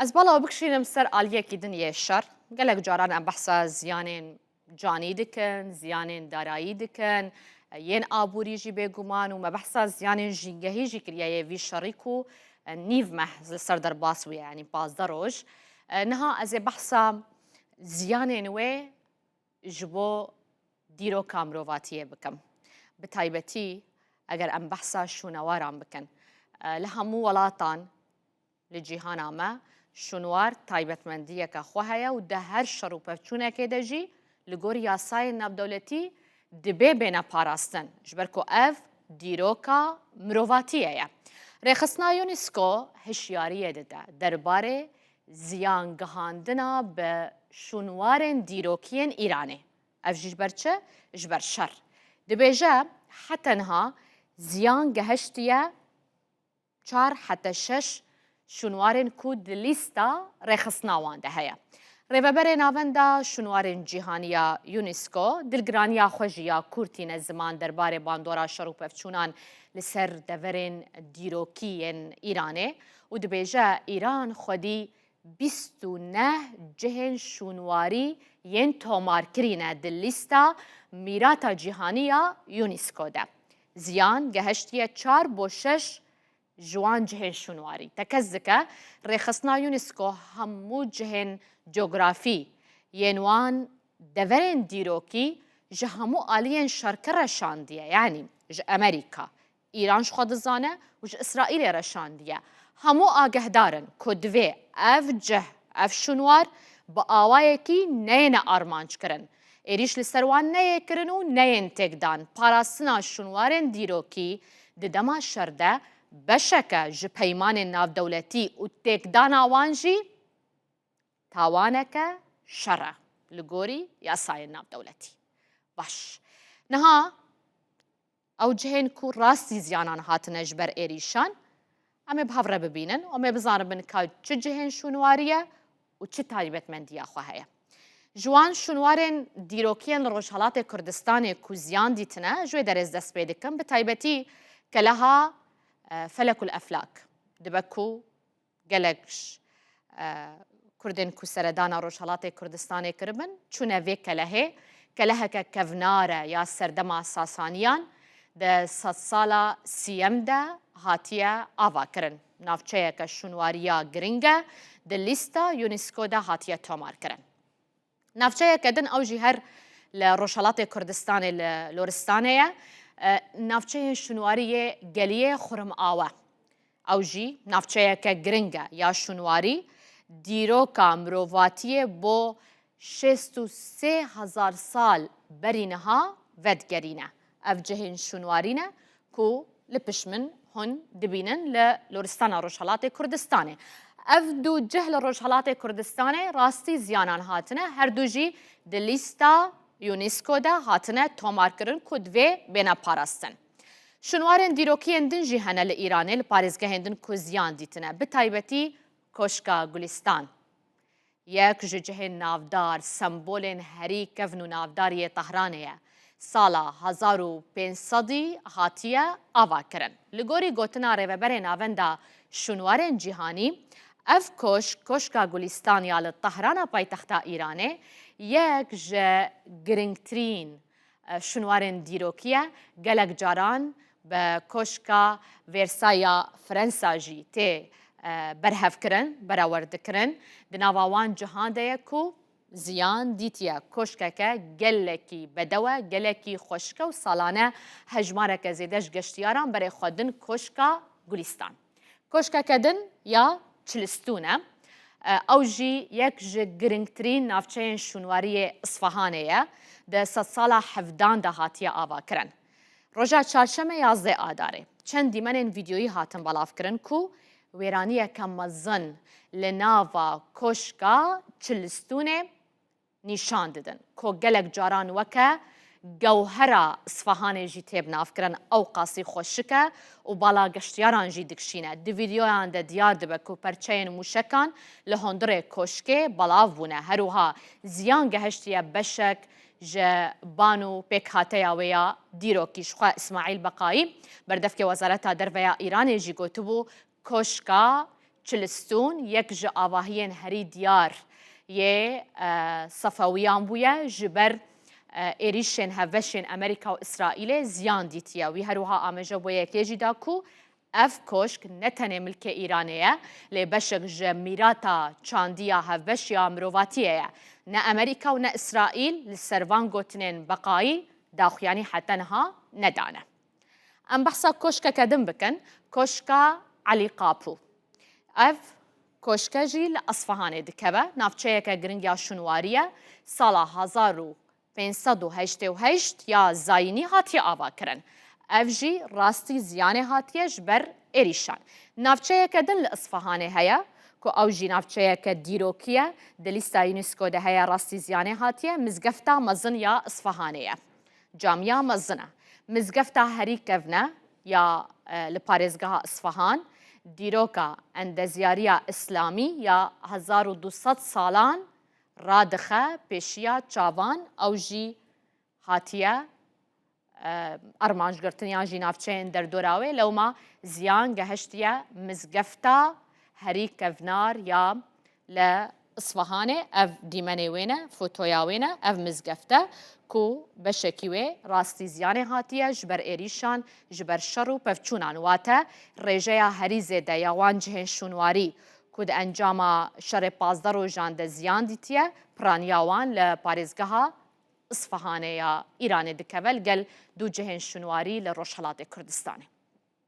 از بالا بکشینم سر آلیەکی دنیای شەڕ gelek caran em behsa ziyanên canî dikin, ziyanên darayî dikin, yên aborî jî bêguman û me behsa ziyanên jîngehî jî kiriye yê vî şerî ku nîv me li ser derbas wî ye yanî 15 roj. Niha ez ê behsa ziyanên wê ji bo dîroka mirovatiyê bikim. Bi taybetî eger em behsa şûnewaran bikin. Li hemû welatan li cîhana me şûnwar taybetmendiyeka xwe heye û di her şer û pevçûnekê de jî li gor yasayên navdewletî dibe bêne parastin ji ber ku ev dîroka mirovatiyê ye. Rêxistina UNESCO hişyariyê dide derbarê ziyangihandina bi şûnwarên dîrokiyên Îranê. Ev jî ji ber çi? Ji ber şer. Dibêje heta niha ziyan gehiştiye 4 heta 6 şûnwarên ku di lîsta rêxistina wan de heye. Rêveberê navenda şûnwarên cîhaniya UNESCO dilgiraniya xwe jî ya kûrtîne ziman derbarê bandora şer û pevçûnan li ser deverên dîrokî yên Îranê û dibêje Îran xwedî 29 cihên şûnwarî yên tomarkirîne di lîsta mîrata cîhaniya UNESCO de. Ziyan gehiştiye 4 bo 6 ji wan cihên şûnwarî. Tekez dike rêxistina UNESCO hemû cihên coğrafî yên wan deverên dîrokî ji hemû aliyên şerkir reşandiye. Yani ji Amerîka, Îran ji xwe dizane û ji İsraîlê reşandiye. Hemû agehdarin ku divê ev cih, ev şûnwar bi awayekî neyêne armançkirin. Êrîş li ser wan neyê kirin û neyên têkdan. Parastina şûnwarên dîrokî di dema şer de beşeke ji peymanên navdewletî û têkdana wan jî tawaneke şer e li gorî yasayên navdewletî. Baş. Niha ew cihên ku rastî ziyanan hatine ji ber êrîşan em ê bi hev re bibînin û em ê bizanin ka çi cihên şûnwarî ye û çi taybetmendiya xwe heye. Ji wan şûnwarên dîrokiyên li Rojhilatê Kurdistanê ku ziyan dîtine ji wê derê dest pê dikim bi taybetî keleha Felekul Eflak dibe ku gelek Kurdên ku seredana Rojhilatê Kurdistanê kiribin çûne vê kelehê keleheke kevnar e ya serdema Sasaniyan di sed sala sîyem de hatiye ava kirin. Navçeyeke şûnwariya giring e di lîsta UNESCO de hatiye tomar kirin. Navçeyeke din ew jî her li Rojhilatê Kurdistanê li Loristanê ye navçeyên şûnwariyê geliyê Xurm-Awe. Ew jî navçeyeke giring e ya şûnwarî dîroka mirovatiyê bo 63,000 sal berî niha vedgerîne. Ev cihên şûnwarî ne ku li pişmin hûn dibînin li Loristana Rojhilatê Kurdistanê. Ev du cih li Rojhilatê Kurdistanê rastî ziyanan hatine her du jî di lîsta UNESCO de hatine tomarkirin ku divê bêne parastin. Şûnwarên dîrokiyên din jî hene li Îranê li parêzgehên din ku ziyan dîtine. Bi taybetî Koşka Gulistan. Yek ji cihên navdar sembolên herî kevn û navdariyê Tehranê ye. Sala 1500 hatiye ava kirin. Li gorî gotina rêveberê navenda şûnwarên cîhanî, ev Koşka Gulistan ya li Tehrana paytexta Îranê yek ji giringtirîn şûnwarên dîrokî ye. Gelek caran bi Koşka Versaya Fransa jî tê berhevkirin, berawerdikirin. Di nava wan cihan de ye ku ziyan dîtiye koşkeke gelekî bedewe, gelekî xweşke û salane hejmareke zêde ji geştiyaran berê xwe din Koşka Gulistan. Koşkeke din ya Çilistûn e. Ew jî yek ji giringtirîn navçeyên şûnwariyê Isfahanê ye. Di sed sala hevdan de hatiye avakirin. Roja çarşemê 11 adarê çend dîmenên vîdyoyî hatin belavkirin ku wêraniyeke mezin li nava Koşka Çilistûnê nîşan didin. Ku gelek caran weke gewhera Isfahanê jî têb navkirin ew qasî xweşik e û bala geştyaran jî dikişîne. Di vîdyoyan de diyar dibe ku perçeyên mûşekan li hundirê koşkê belav bûne. Her wiha ziyan gehiştiye beşek ji ban û pêkhateya wê ya dîrokî ji xwe İsmaîl Beqayî berdevkê Wezareta Derve ya Îranê jî gotibû Koşka چلستون یک جه آواهین هری دیار یه صفویان بویا جبر ایریشن هفشن امریکا و اسرائیل زیان دیتیا وی هروها آمجا بویا یکی دا کو اف کشک نتنه ملک ایرانیه لی بشک جمیراتا چاندیا هفشیا مرواتیه نه امریکا و نه اسرائیل لسروان گوتنین بقایی داخیانی حتی نها ندانه ام بحثا کشکا کدم بکن کشکا علی قاپو اف کشکا جی لأصفهان دکبه نافچه که گرنگیا شنواریه سالا 1588 یا زاینی هاتی آوا کرن اف جی راستی زیانه هاتیه جبر ایریشان نافچه که دن لأصفهان هیا که او جی نافچه که دیروکیه دلیستا یونسکو ده هیا راستی زیانه هاتیه مزگفتا مزن یا اصفهانیه جامعه مزنه مزگفتا هری کفنه یا لپارزگاه اصفهان دیروکا اندزیاریا اسلامی یا 1200 سالان رادخه پیشیا چاوان او جی هاتیه ارمانجگرتنیا جی نافچین در دوراوه لو ما زیان گهشتیه مزگفتا هری کفنار یا لأصفهانه اف دیمنه وینه فوتویا وینه اف مزگفته کو بشکیوه راستی زیانه هاتیه جبر ایریشان جبر شر و پفچونان واته ریجه هری زیده یا وان جهن شونواری کود انجام شر 15 روزان ده زیان دیتیه پرانیاوان لپارزگاه اصفهانه یا ایران دکول گل دو جهن شونواری لروشهلات کردستانه